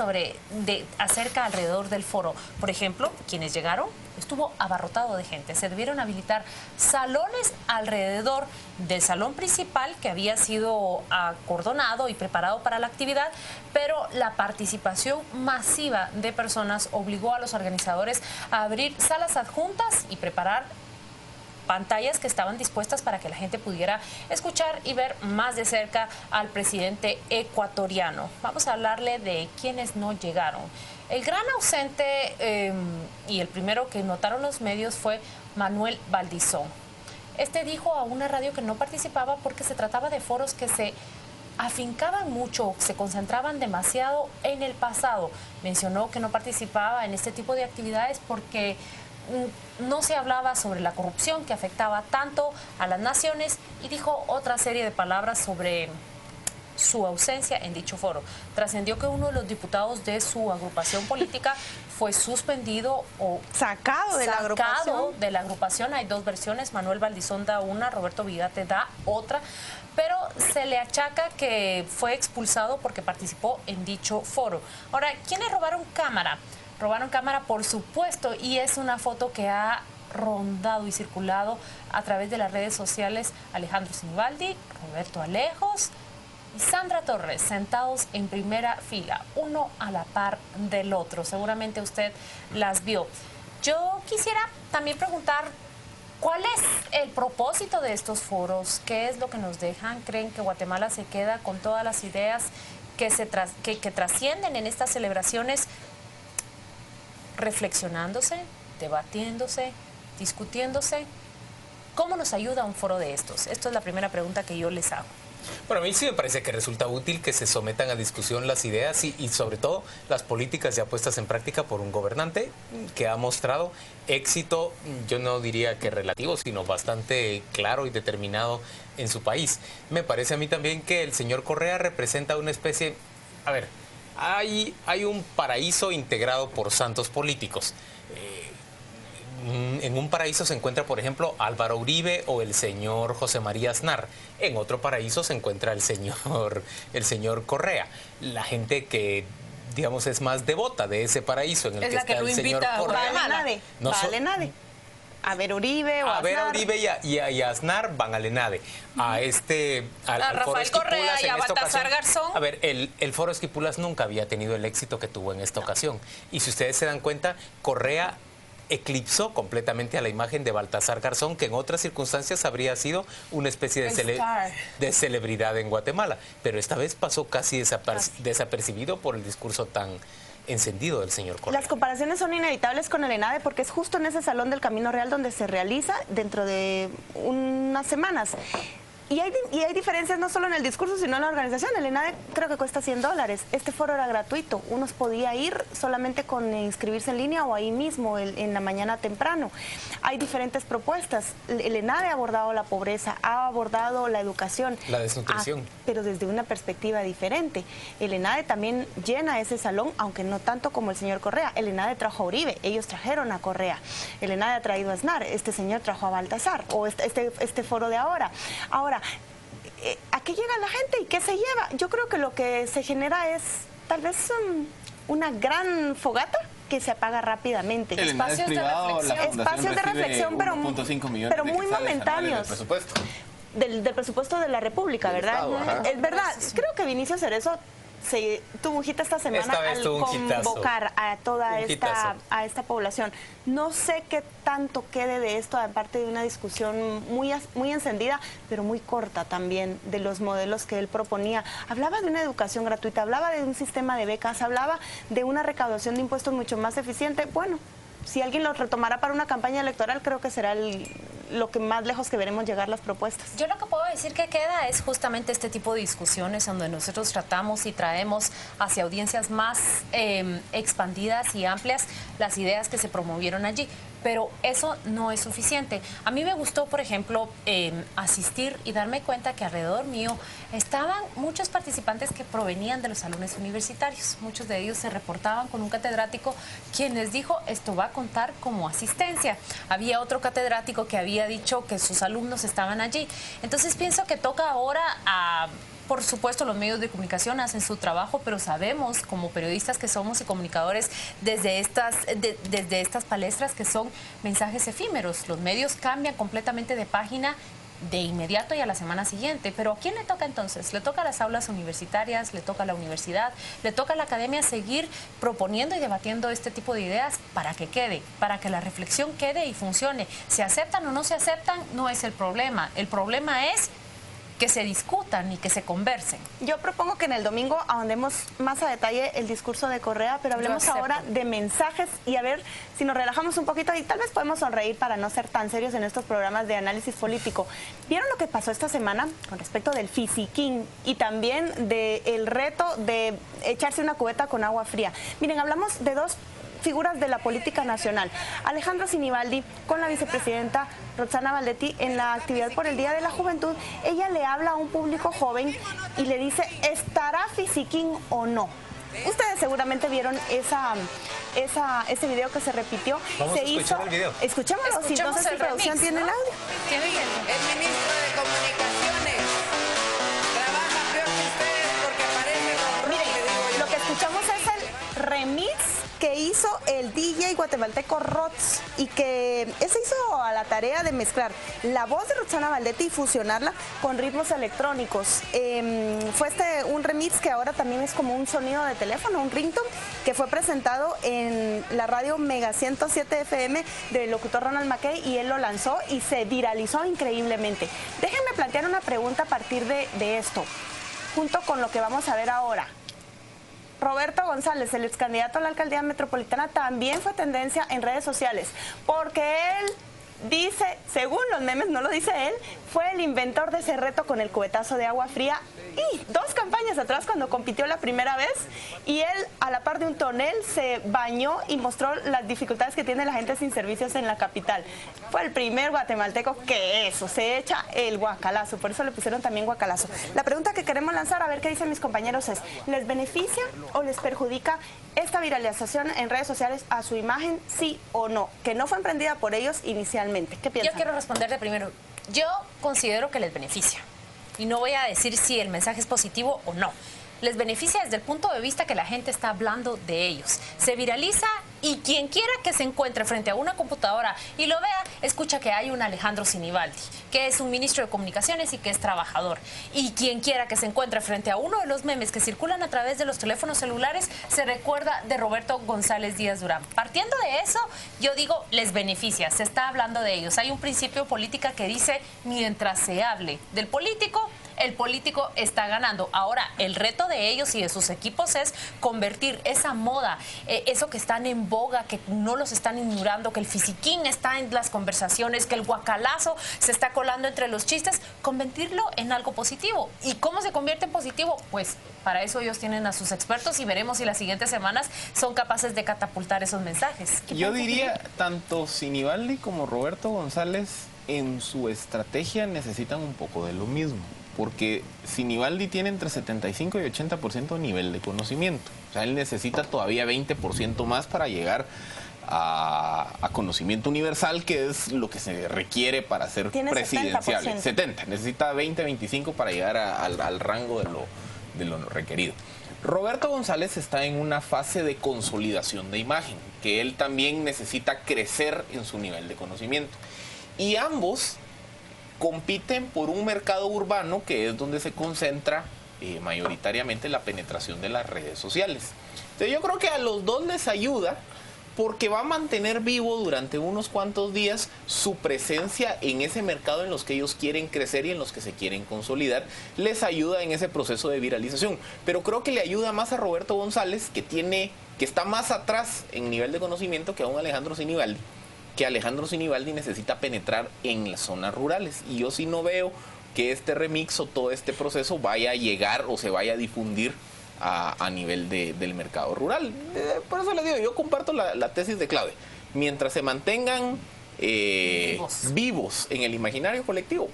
acerca alrededor del foro. Por ejemplo, quienes llegaron, estuvo abarrotado de gente. Se debieron habilitar salones alrededor del salón principal que había sido acordonado y preparado para la actividad, pero la participación masiva de personas obligó a los organizadores a abrir salas adjuntas y preparar pantallas que estaban dispuestas para que la gente pudiera escuchar y ver más de cerca al presidente ecuatoriano. Vamos a hablarle de quienes no llegaron. El gran ausente y el primero que notaron los medios fue Manuel Valdizón. Este dijo a una radio que no participaba porque se trataba de foros que se afincaban mucho, se concentraban demasiado en el pasado. Mencionó que no participaba en este tipo de actividades porque no se hablaba sobre la corrupción que afectaba tanto a las naciones y dijo otra serie de palabras sobre su ausencia en dicho foro. Trascendió que uno de los diputados de su agrupación política fue suspendido o sacado de la agrupación. Hay dos versiones, Manuel Valdizón da una, Roberto Vigate da otra, pero se le achaca que fue expulsado porque participó en dicho foro. Ahora, ¿quiénes robaron cámara? Robaron cámara, por supuesto, y es una foto que ha rondado y circulado a través de las redes sociales. Alejandro Sinibaldi, Roberto Alejos y Sandra Torres, sentados en primera fila, uno a la par del otro. Seguramente usted las vio. Yo quisiera también preguntar, ¿cuál es el propósito de estos foros? ¿Qué es lo que nos dejan? ¿Creen que Guatemala se queda con todas las ideas que trascienden en estas celebraciones, reflexionándose, debatiéndose, discutiéndose? ¿Cómo nos ayuda un foro de estos? Esto es la primera pregunta que yo les hago. Bueno, a mí sí me parece que resulta útil que se sometan a discusión las ideas y sobre todo las políticas ya puestas en práctica por un gobernante que ha mostrado éxito, yo no diría que relativo, sino bastante claro y determinado en su país. Me parece a mí también que el señor Correa representa una especie... A ver, hay un paraíso integrado por santos políticos. En un paraíso se encuentra, por ejemplo, Álvaro Uribe o el señor José María Aznar. En otro paraíso se encuentra el señor Correa. La gente que, digamos, es más devota de ese paraíso en el que está el señor Correa. Vale nadie. A ver Uribe o a ver a Uribe y a Aznar van al ENADE. A Rafael Correa y a Baltasar Garzón. A ver, el foro Esquipulas nunca había tenido el éxito que tuvo en esta ocasión. Y si ustedes se dan cuenta, Correa eclipsó completamente a la imagen de Baltasar Garzón, que en otras circunstancias habría sido una especie de celebridad en Guatemala. Pero esta vez pasó casi desapercibido por el discurso tan encendido del señor Correa. Las comparaciones son inevitables con el ENADE porque es justo en ese salón del Camino Real donde se realiza dentro de unas semanas. Y hay diferencias no solo en el discurso, sino en la organización. El ENADE creo que cuesta $100. Este foro era gratuito. Uno podía ir solamente con inscribirse en línea o ahí mismo en la mañana temprano. Hay diferentes propuestas. El ENADE ha abordado la pobreza, ha abordado la educación. La desnutrición. Pero desde una perspectiva diferente. El ENADE también llena ese salón, aunque no tanto como el señor Correa. El ENADE trajo a Uribe, ellos trajeron a Correa. El ENADE ha traído a Aznar, este señor trajo a Baltasar, o este foro de ahora. Ahora, ¿a qué llega la gente y qué se lleva? Yo creo que lo que se genera es tal vez una gran fogata que se apaga rápidamente. Espacios de reflexión, pero muy momentáneos. Del presupuesto de la República, ¿verdad? Es verdad, creo que Vinicio Cerezo tuvo un hit esta semana al convocar a toda esta población. No sé qué tanto quede de esto, aparte de una discusión muy encendida, pero muy corta también, de los modelos que él proponía. Hablaba de una educación gratuita, hablaba de un sistema de becas, hablaba de una recaudación de impuestos mucho más eficiente. Bueno, si alguien lo retomará para una campaña electoral, creo que será lo que más lejos que veremos llegar las propuestas. Yo lo que puedo decir que queda es justamente este tipo de discusiones donde nosotros tratamos y traemos hacia audiencias más expandidas y amplias las ideas que se promovieron allí. Pero eso no es suficiente. A mí me gustó, por ejemplo, asistir y darme cuenta que alrededor mío estaban muchos participantes que provenían de los salones universitarios. Muchos de ellos se reportaban con un catedrático quien les dijo esto va a contar como asistencia. Había otro catedrático que había dicho que sus alumnos estaban allí. Entonces pienso que toca ahora a... Por supuesto, los medios de comunicación hacen su trabajo, pero sabemos, como periodistas que somos y comunicadores, desde estas palestras que son mensajes efímeros. Los medios cambian completamente de página de inmediato y a la semana siguiente. Pero ¿a quién le toca entonces? Le toca a las aulas universitarias, le toca a la universidad, le toca a la academia seguir proponiendo y debatiendo este tipo de ideas para que quede, para que la reflexión quede y funcione. ¿Se aceptan o no se aceptan? No es el problema. El problema es que se discutan y que se conversen. Yo propongo que en el domingo ahondemos más a detalle el discurso de Correa, pero hablemos ahora de mensajes y a ver si nos relajamos un poquito y tal vez podemos sonreír para no ser tan serios en estos programas de análisis político. ¿Vieron lo que pasó esta semana con respecto del fisiquín y también del reto de echarse una cubeta con agua fría? Miren, hablamos de dos figuras de la política nacional. Alejandro Sinibaldi con la vicepresidenta Roxana Valdetti en la actividad por el Día de la Juventud. Ella le habla a un público joven y le dice, ¿estará fisiquín o no? Ustedes seguramente vieron ese video que se repitió. Vamos a escuchar el video. Escuchémoslo, si entonces si producción tiene el audio. El ministro de Comunicaciones trabaja peor que ustedes porque parece... Miren, lo que escuchamos es el remix que hizo el DJ guatemalteco Rots y que ese hizo a la tarea de mezclar la voz de Roxana Valdetti y fusionarla con ritmos electrónicos. Fue un remix que ahora también es como un sonido de teléfono, un ringtone, que fue presentado en la radio Mega 107 FM del locutor Ronald McKay y él lo lanzó y se viralizó increíblemente. Déjenme plantear una pregunta a partir de esto, junto con lo que vamos a ver ahora. Roberto González, el ex candidato a la alcaldía metropolitana, también fue tendencia en redes sociales, porque él dice, según los memes, no lo dice él, fue el inventor de ese reto con el cubetazo de agua fría y 2 campañas atrás cuando compitió la primera vez y él a la par de un tonel se bañó y mostró las dificultades que tiene la gente sin servicios en la capital. Fue el primer guatemalteco que se echa el guacalazo, por eso le pusieron también guacalazo. La pregunta que queremos lanzar, a ver qué dicen mis compañeros es, ¿les beneficia o les perjudica esta viralización en redes sociales a su imagen, sí o no? Que no fue emprendida por ellos inicialmente. ¿Qué piensan? Yo quiero responderle primero. Yo considero que les beneficia. Y no voy a decir si el mensaje es positivo o no. Les beneficia desde el punto de vista que la gente está hablando de ellos. Se viraliza y quien quiera que se encuentre frente a una computadora y lo vea, escucha que hay un Alejandro Sinibaldi, que es un ministro de Comunicaciones y que es trabajador. Y quien quiera que se encuentre frente a uno de los memes que circulan a través de los teléfonos celulares, se recuerda de Roberto González Díaz Durán. Partiendo de eso, yo digo, les beneficia, se está hablando de ellos. Hay un principio política que dice, mientras se hable del político, el político está ganando. Ahora, el reto de ellos y de sus equipos es convertir esa moda, eso que están en boga, que no los están ignorando, que el fisiquín está en las conversaciones, que el guacalazo se está colando entre los chistes, convertirlo en algo positivo. ¿Y cómo se convierte en positivo? Pues para eso ellos tienen a sus expertos y veremos si las siguientes semanas son capaces de catapultar esos mensajes. Yo diría, tanto Sinibaldi como Roberto González en su estrategia necesitan un poco de lo mismo, porque Sinibaldi tiene entre 75 y 80% nivel de conocimiento. O sea, él necesita todavía 20% más para llegar a conocimiento universal, que es lo que se requiere para ser presidencial. 70, necesita 20, 25 para llegar al rango de lo requerido. Roberto González está en una fase de consolidación de imagen, que él también necesita crecer en su nivel de conocimiento. Y ambos compiten por un mercado urbano que es donde se concentra mayoritariamente la penetración de las redes sociales. Entonces yo creo que a los dos les ayuda, porque va a mantener vivo durante unos cuantos días su presencia en ese mercado en los que ellos quieren crecer y en los que se quieren consolidar. Les ayuda en ese proceso de viralización. Pero creo que le ayuda más a Roberto González, que está más atrás en nivel de conocimiento que a un Alejandro Sinibaldi, que Alejandro Sinibaldi necesita penetrar en las zonas rurales. Y yo sí no veo que este remix o todo este proceso vaya a llegar o se vaya a difundir a nivel del mercado rural. Por eso les digo, yo comparto la tesis de Claudia. Mientras se mantengan vivos en el imaginario colectivo,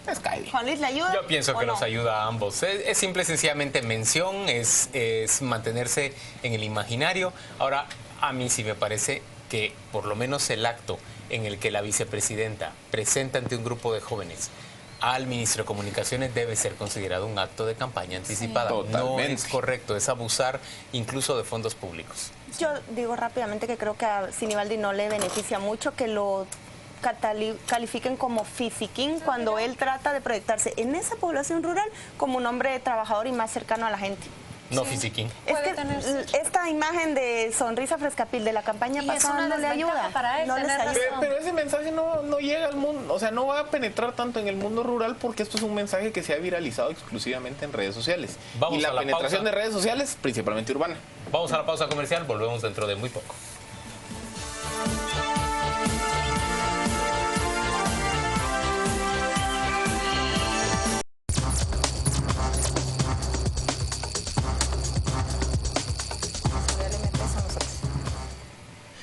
les cae bien. Juan Luis, ¿le ayuda? Yo pienso que nos ayuda a ambos. Es simple y sencillamente mención, es mantenerse en el imaginario. Ahora, a mí sí me parece que por lo menos el acto en el que la vicepresidenta presenta ante un grupo de jóvenes al ministro de Comunicaciones debe ser considerado un acto de campaña anticipada. Sí. No es correcto, es abusar incluso de fondos públicos. Yo digo rápidamente que creo que a Sinibaldi no le beneficia mucho que lo califiquen como fisiquín cuando él trata de proyectarse en esa población rural como un hombre trabajador y más cercano a la gente. No fisiquín. Es que esta imagen de sonrisa frescapil de la campaña pasada no le ayuda. Para él, no les ayuda. Pero ese mensaje no llega al mundo, o sea, no va a penetrar tanto en el mundo rural, porque esto es un mensaje que se ha viralizado exclusivamente en redes sociales. Y la penetración de redes sociales, principalmente urbana. Vamos a la pausa comercial, volvemos dentro de muy poco.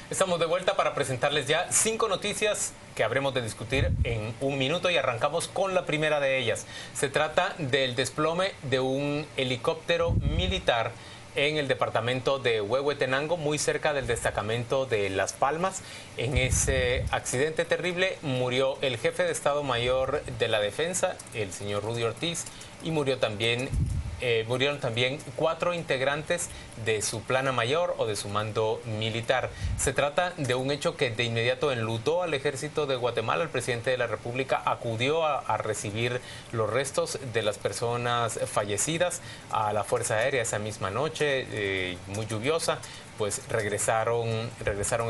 Estamos de vuelta para presentarles ya 5 noticias que habremos de discutir en un minuto y arrancamos con la primera de ellas. Se trata del desplome de un helicóptero militar en el departamento de Huehuetenango, muy cerca del destacamento de Las Palmas. En ese accidente terrible murió el jefe de Estado Mayor de la Defensa, el señor Rudy Ortiz, y murieron también 4 integrantes de su plana mayor o de su mando militar. Se trata de un hecho que de inmediato enlutó al ejército de Guatemala. El presidente de la República acudió a recibir los restos de las personas fallecidas a la Fuerza Aérea esa misma noche, muy lluviosa. Pues regresaron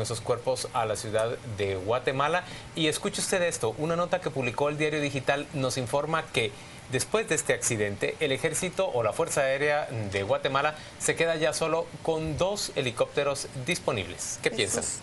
esos cuerpos a la ciudad de Guatemala. Y escuche usted esto, una nota que publicó el Diario Digital nos informa que después de este accidente, el ejército o la Fuerza Aérea de Guatemala se queda ya solo con 2 helicópteros disponibles. ¿Qué piensas?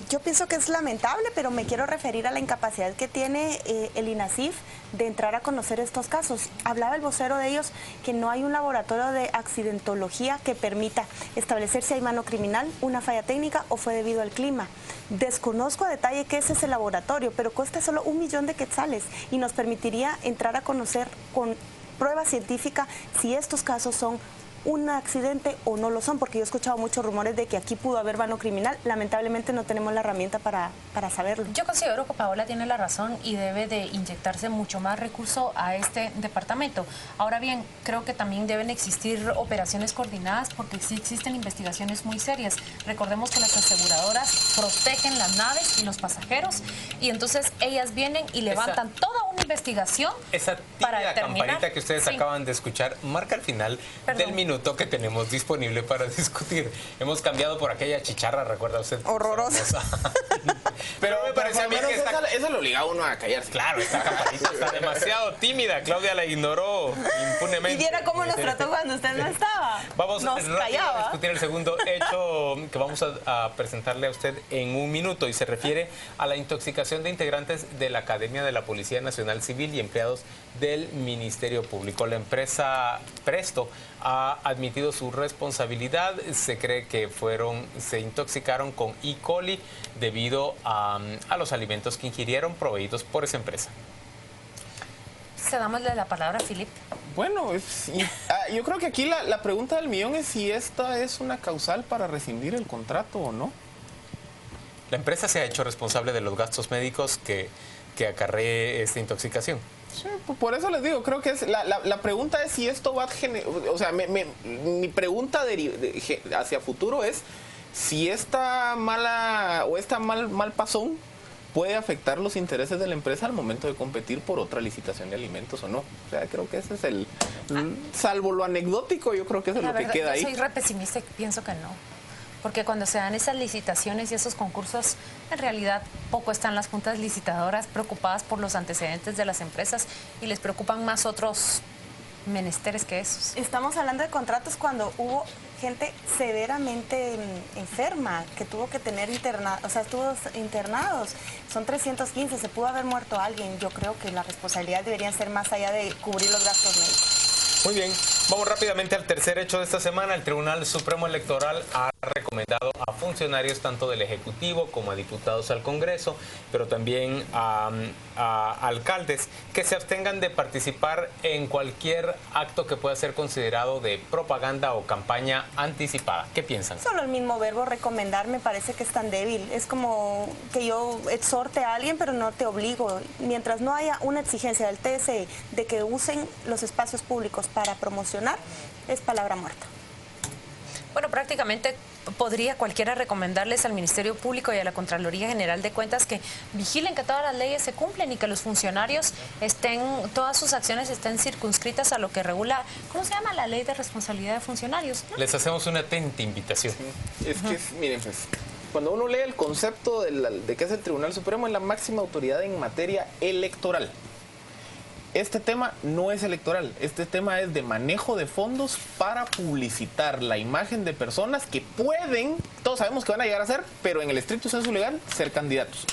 Yo pienso que es lamentable, pero me quiero referir a la incapacidad que tiene el INASIF de entrar a conocer estos casos. Hablaba el vocero de ellos que no hay un laboratorio de accidentología que permita establecer si hay mano criminal, una falla técnica o fue debido al clima. Desconozco a detalle qué es ese laboratorio, pero cuesta solo 1 millón de quetzales y nos permitiría entrar a conocer con prueba científica si estos casos son un accidente o no lo son, porque yo he escuchado muchos rumores de que aquí pudo haber mano criminal. Lamentablemente no tenemos la herramienta para saberlo. Yo considero que Paola tiene la razón y debe de inyectarse mucho más recurso a este departamento. Ahora bien, creo que también deben existir operaciones coordinadas, porque sí existen investigaciones muy serias. Recordemos que las aseguradoras protegen las naves y los pasajeros, y entonces ellas vienen y levantan toda una investigación para determinar. Campanita que ustedes acaban de escuchar marca el final del minuto que tenemos disponible para discutir. Hemos cambiado por aquella chicharra, ¿recuerda usted? Horrorosa. Pero me parecía a mí que eso le obliga a uno a callarse. Claro, esta campanita está demasiado tímida. Claudia la ignoró impunemente. Y viera cómo nos trató cuando usted no estaba. Vamos nos callaba. a discutir el segundo hecho que vamos a presentarle a usted en un minuto y se refiere a la intoxicación de integrantes de la Academia de la Policía Nacional Civil y empleados del Ministerio Público. La empresa Presto ha admitido su responsabilidad. Se cree que se intoxicaron con E. coli debido a los alimentos que ingirieron proveídos por esa empresa. Cedámosle la palabra a Philip. Bueno, yo creo que aquí la pregunta del millón es si esta es una causal para rescindir el contrato o no. La empresa se ha hecho responsable de los gastos médicos que acarree esta intoxicación. Sí, por eso les digo, creo que es la pregunta es si esto va a generar, o sea, mi pregunta hacia futuro es si esta mala o esta mal pasón puede afectar los intereses de la empresa al momento de competir por otra licitación de alimentos o no. O sea, creo que ese es salvo lo anecdótico, yo creo que eso es lo que queda ahí. Yo soy re pesimista y pienso que no. Porque cuando se dan esas licitaciones y esos concursos, en realidad poco están las juntas licitadoras preocupadas por los antecedentes de las empresas y les preocupan más otros menesteres que esos. Estamos hablando de contratos cuando hubo gente severamente enferma que tuvo que tener estuvo internados. Son 315, se pudo haber muerto alguien. Yo creo que la responsabilidad debería ser más allá de cubrir los gastos médicos. Muy bien, vamos rápidamente al tercer hecho de esta semana. El Tribunal Supremo Electoral ha recomendado a funcionarios tanto del Ejecutivo como a diputados al Congreso, pero también a alcaldes que se abstengan de participar en cualquier acto que pueda ser considerado de propaganda o campaña anticipada. ¿Qué piensan? Solo el mismo verbo recomendar me parece que es tan débil. Es como que yo exhorte a alguien, pero no te obligo. Mientras no haya una exigencia del TSE de que usen los espacios públicos para promocionar, es palabra muerta. Bueno, prácticamente podría cualquiera recomendarles al Ministerio Público y a la Contraloría General de Cuentas que vigilen que todas las leyes se cumplen y que los funcionarios todas sus acciones estén circunscritas a lo que regula, ¿cómo se llama? La Ley de Responsabilidad de Funcionarios, ¿no? Les hacemos una atenta invitación. Sí. Es que, miren, pues, cuando uno lee el concepto de que es el Tribunal Supremo, es la máxima autoridad en materia electoral. Este tema no es electoral, este tema es de manejo de fondos para publicitar la imagen de personas que pueden, todos sabemos que van a llegar a ser, pero en el estricto senso legal, ser candidatos.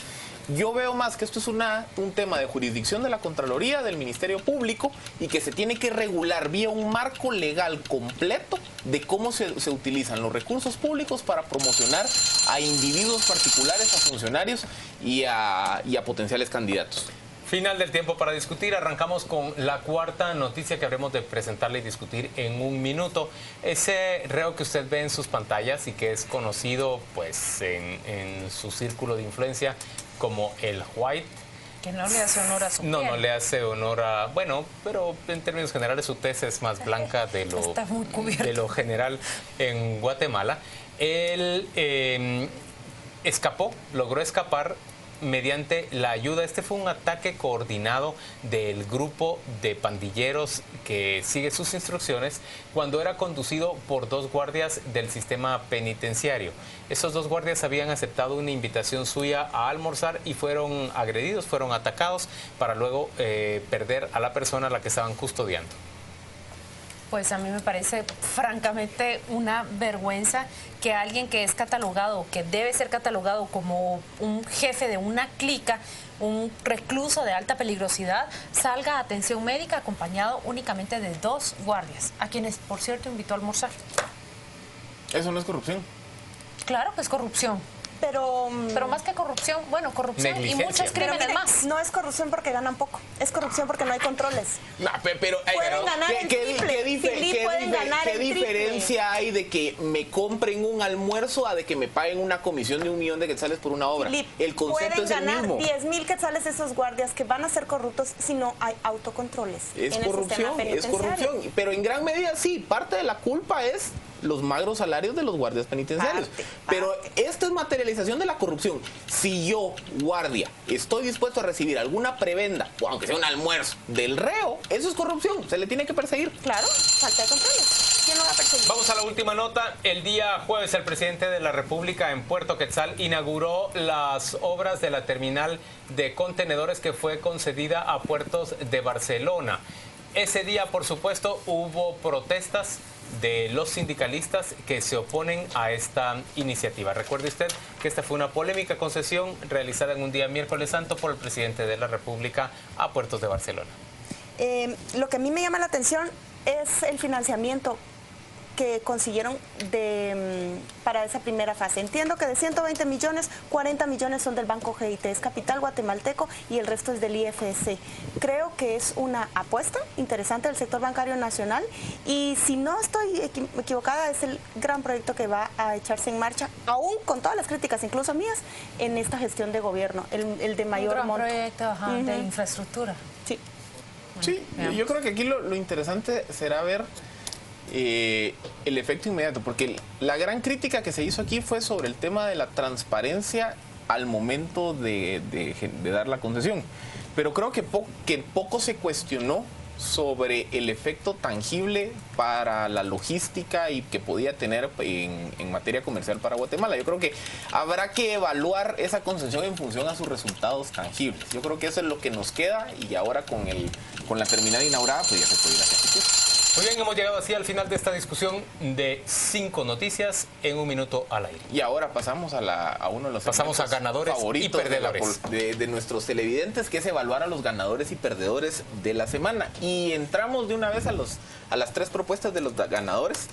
Yo veo más que esto es un tema de jurisdicción de la Contraloría, del Ministerio Público, y que se tiene que regular vía un marco legal completo de cómo se utilizan los recursos públicos para promocionar a individuos particulares, a funcionarios y a potenciales candidatos. Final del tiempo para discutir. Arrancamos con la cuarta noticia que habremos de presentarle y discutir en un minuto. Ese reo que usted ve en sus pantallas y que es conocido pues en su círculo de influencia como el White. Que no le hace honor a su piel. No le hace honor a... Bueno, pero en términos generales su tez es más blanca de lo general en Guatemala. Él logró escapar mediante la ayuda. Este fue un ataque coordinado del grupo de pandilleros que sigue sus instrucciones cuando era conducido por 2 guardias del sistema penitenciario. Esos 2 guardias habían aceptado una invitación suya a almorzar y fueron agredidos, fueron atacados para luego perder a la persona a la que estaban custodiando. Pues a mí me parece francamente una vergüenza que alguien que es catalogado, que debe ser catalogado como un jefe de una clica, un recluso de alta peligrosidad, salga a atención médica acompañado únicamente de 2 guardias, a quienes, por cierto, invitó a almorzar. ¿Eso no es corrupción? Claro que es corrupción. Pero más que corrupción, bueno, corrupción y muchos crímenes más. No es corrupción porque ganan poco, es corrupción porque no hay controles. No, pero pueden ganar el triple. ¿Qué diferencia hay de que me compren un almuerzo a de que me paguen una comisión de 1 millón de quetzales por una obra? Philip, el concepto es el mismo. Pueden ganar 10,000 quetzales esos guardias que van a ser corruptos si no hay autocontroles. Es corrupción, pero en gran medida sí, parte de la culpa es los magros salarios de los guardias penitenciarios. Pero esta es materialización de la corrupción. Si yo, guardia, estoy dispuesto a recibir alguna prebenda, o aunque sea un almuerzo, del reo, eso es corrupción, se le tiene que perseguir. Claro, falta de controles. ¿quién lo va a perseguir? Vamos a la última nota. El día jueves el presidente de la República en Puerto Quetzal inauguró las obras de la terminal de contenedores que fue concedida a Puertos de Barcelona. Ese día, por supuesto, hubo protestas de los sindicalistas que se oponen a esta iniciativa. Recuerde usted que esta fue una polémica concesión realizada en un día miércoles santo por el presidente de la República a Puertos de Barcelona. Lo que a mí me llama la atención es el financiamiento que consiguieron para esa primera fase. Entiendo que de 120 millones, 40 millones son del Banco GIT, es capital guatemalteco y el resto es del IFC. Creo que es una apuesta interesante del sector bancario nacional y si no estoy equivocada es el gran proyecto que va a echarse en marcha, aún con todas las críticas, incluso mías, en esta gestión de gobierno, el de mayor monto. Un gran proyecto de infraestructura. Sí. Sí, yo creo que aquí lo interesante será ver el efecto inmediato, porque la gran crítica que se hizo aquí fue sobre el tema de la transparencia al momento de dar la concesión. Pero creo que poco se cuestionó sobre el efecto tangible para la logística y que podía tener en materia comercial para Guatemala. Yo creo que habrá que evaluar esa concesión en función a sus resultados tangibles. Yo creo que eso es lo que nos queda y ahora con la terminal inaugurada pues ya se puede ir hacia el futuro. Muy bien, hemos llegado así al final de esta discusión de 5 noticias en un minuto al aire. Y ahora pasamos a uno de los pasamos a ganadores y perdedores de nuestros televidentes, que es evaluar a los ganadores y perdedores de la semana. Y entramos de una vez a las 3 propuestas de los ganadores.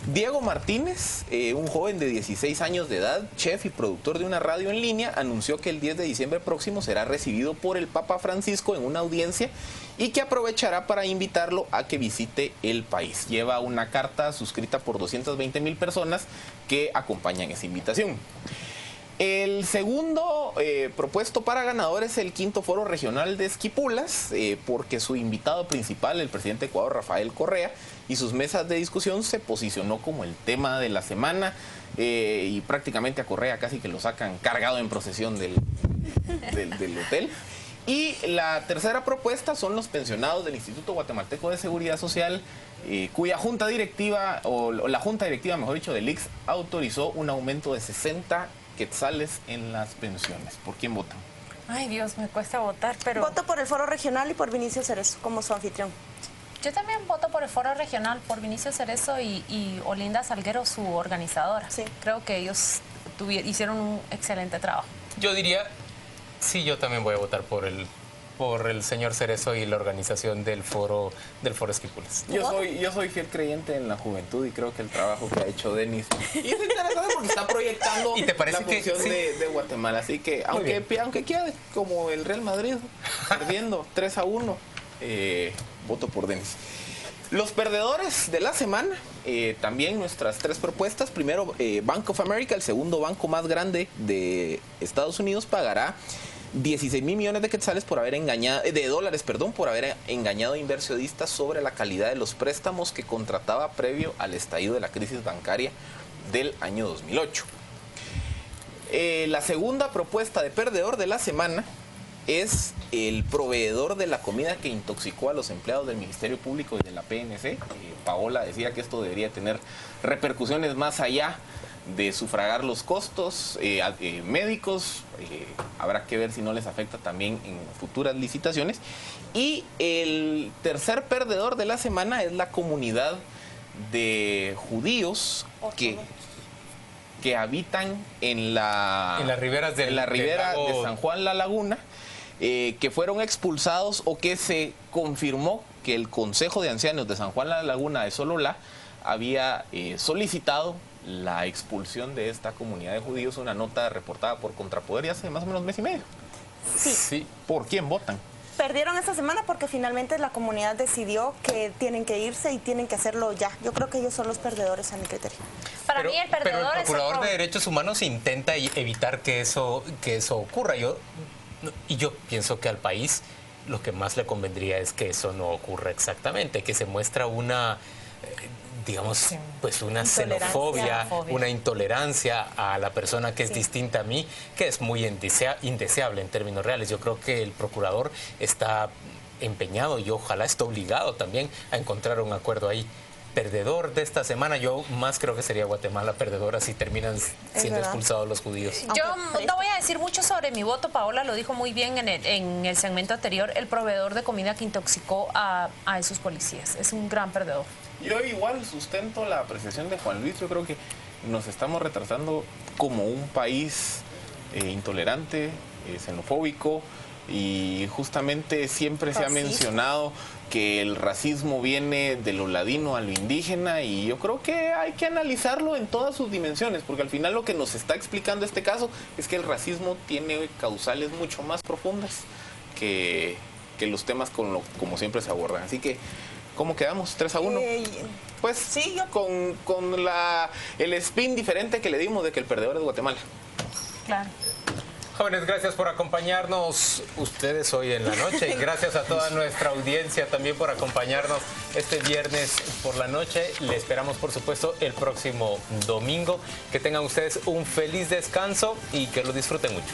Diego Martínez, un joven de 16 años de edad, chef y productor de una radio en línea, anunció que el 10 de diciembre próximo será recibido por el Papa Francisco en una audiencia y que aprovechará para invitarlo a que visite el país. Lleva una carta suscrita por 220,000 personas que acompañan esa invitación. El segundo propuesto para ganador es el 5º Foro Regional de Esquipulas, porque su invitado principal, el presidente de Ecuador, Rafael Correa, y sus mesas de discusión se posicionó como el tema de la semana y prácticamente a Correa casi que lo sacan cargado en procesión del hotel. Y la tercera propuesta son los pensionados del Instituto Guatemalteco de Seguridad Social, cuya junta directiva, o la junta directiva, mejor dicho, del IX, autorizó un aumento de 60 quetzales en las pensiones. ¿Por quién votan? Ay, Dios, me cuesta votar, pero... Voto por el Foro Regional y por Vinicio Cerezo como su anfitrión. Yo también voto por el Foro Regional, por Vinicio Cerezo y Olinda Salguero, su organizadora. Sí. Creo que ellos hicieron un excelente trabajo. Yo diría, sí, yo también voy a votar por el señor Cerezo y la organización del foro Esquipulas. Yo soy fiel creyente en la juventud y creo que el trabajo que ha hecho Denis y es interesante porque está proyectando ¿Y te parece la función que, sí? de Guatemala, así que aunque quede como el Real Madrid perdiendo 3-1, voto por Denis. Los perdedores de la semana, también nuestras 3 propuestas. Primero, Bank of America, el segundo banco más grande de Estados Unidos, pagará 16,000 millones de quetzales por haber engañado, de dólares, perdón, por haber engañado a inversionistas sobre la calidad de los préstamos que contrataba previo al estallido de la crisis bancaria del año 2008. La segunda propuesta de perdedor de la semana es el proveedor de la comida que intoxicó a los empleados del Ministerio Público y de la PNC. Paola decía que esto debería tener repercusiones más allá de sufragar los costos médicos. Habrá que ver si no les afecta también en futuras licitaciones. Y el tercer perdedor de la semana es la comunidad de judíos que habitan en las riberas de San Juan La Laguna, que fueron expulsados o que se confirmó que el Consejo de Ancianos de San Juan La Laguna de Sololá había solicitado la expulsión de esta comunidad de judíos, una nota reportada por Contrapoder ya hace más o menos mes y medio. Sí. ¿Por quién votan? Perdieron esta semana porque finalmente la comunidad decidió que tienen que irse y tienen que hacerlo ya. Yo creo que ellos son los perdedores a mi criterio. Para mí el perdedor pero el Procurador es de Derechos Humanos intenta evitar que eso ocurra. Yo pienso que al país lo que más le convendría es que eso no ocurra exactamente, que se muestra una una xenofobia, una intolerancia a la persona que es distinta a mí, que es muy indeseable en términos reales. Yo creo que el procurador está empeñado y ojalá esté obligado también a encontrar un acuerdo ahí. perdedor de esta semana. Yo más creo que sería Guatemala perdedora si terminan siendo expulsados los judíos. Yo no voy a decir mucho sobre mi voto. Paola lo dijo muy bien en el segmento anterior. El proveedor de comida que intoxicó a esos policías es un gran perdedor. Yo igual sustento la apreciación de Juan Luis. Yo creo que nos estamos retrasando como un país intolerante, xenofóbico, y justamente siempre se ha mencionado que el racismo viene de lo ladino a lo indígena, y yo creo que hay que analizarlo en todas sus dimensiones, porque al final lo que nos está explicando este caso es que el racismo tiene causales mucho más profundas que los temas como siempre se abordan. Así que, ¿cómo quedamos? ¿3-1? Pues sí, con el spin diferente que le dimos de que el perdedor es Guatemala. Claro. Jóvenes, gracias por acompañarnos ustedes hoy en la noche, y gracias a toda nuestra audiencia también por acompañarnos este viernes por la noche. Le esperamos, por supuesto, el próximo domingo. Que tengan ustedes un feliz descanso y que lo disfruten mucho.